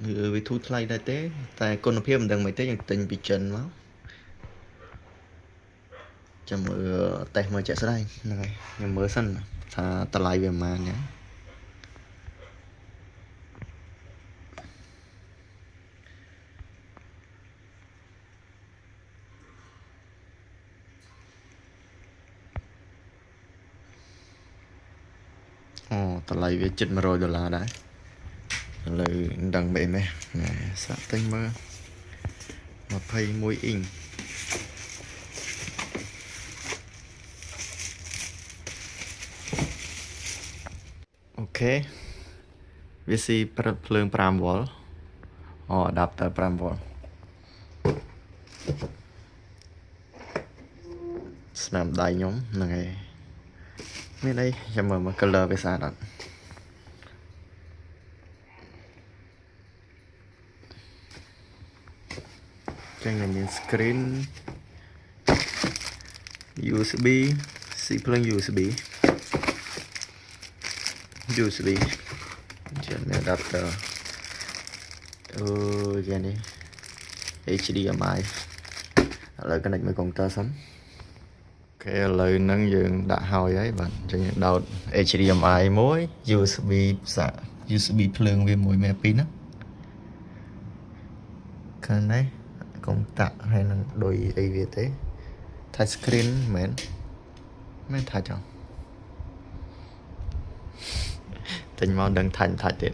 vì thu thay đại tế tại con nó phim đằng mấy tế những tình bị trần máu chăm mưa tay mà chạy ra đây này nhưng mới sân ta ta lại về mà nhé ta lại về chích mà rồi $1 đấy lời đằng bể mẹ này sát tinh mơ mà pay môi in ok VC ភ្លើង 5V adapter 5V ស្នាមដៃខ្ញុំហ្នឹងហើយមានអីចាំមើលមក color វាស្អាតអត់ចឹងមាន screen USB C ភ្លើង USB ជាមាន adapter ជានេះ HDMI ឥឡូវ connect មួយកុំព្យូទ័រសិនឥឡូវហ្នឹងយើងដាក់ហើយបាទអញ្ចឹងដោត HDMI មួយ USB ផ្សា USB ភ្លើងវាមួយមេពីរណាខាងនេះកុំតាក់ហើយនឹងដូចអីវាទេ touch screen មែន touch ចង់ទិញមកដឹង touch ទៀត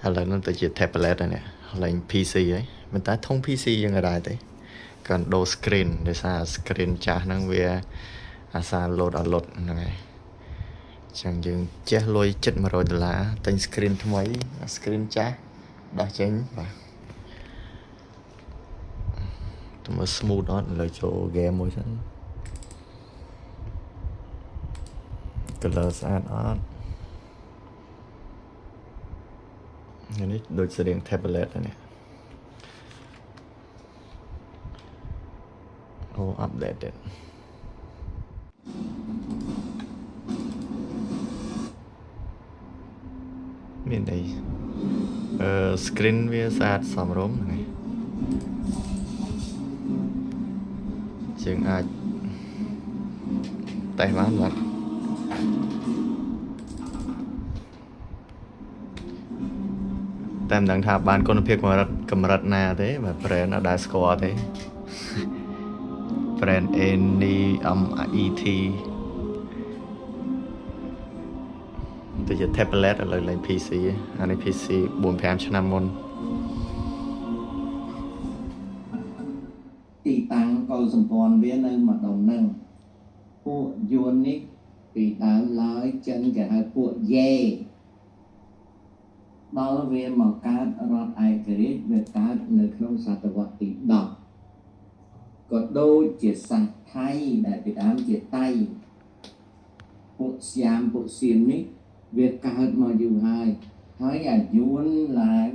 ឥឡូវហ្នឹងទៅជា tablet ហើយនេះឡើង PC ហើយមិនតែធុង PC យើងក៏ដែរទេកាន់ដូរ screen ដោយសារ screen ចាស់ហ្នឹងវាអាសា load ហ្នឹងហើយចឹងយើងចេះលុយចិត្ត$100ទិញ screen ថ្មី screen ចាស់ដោះចេញបាទទៅមើល smooth អត់ឥឡូវចូល game មួយសិន color ស្អាតអត់នេះដូចស្រៀង tablet ហ្នឹងupdated មានអីscreen វាស្អាតសមរម្យហ្នឹងជាងអាចតេស្តបានបាទតែមិនដឹងថាបានគុណភាពកម្រិតណាទេបាទ brand អត់ដែលស្គាល់ទេ brand NEMET ទៅជា tablet ឥឡូវឡើង PC អានេះ PC 4-5 ឆ្នាំមុនទីតាំងកុលសម្ព័ន្ធវានៅម្ដុំហ្នឹងពួកយួននេះពីដើមឡើយចិនគេហៅពួកយេដល់វាមកកើតរដ្ឋឯករាជ្យវាកើតនៅក្នុងសតវត្សទី10ក៏ដូចជាសាសថៃដែលពីដើមជាតៃពួកសៀមពួកសៀមនេះវាកើតមកយូរហើយអាយួនឡើង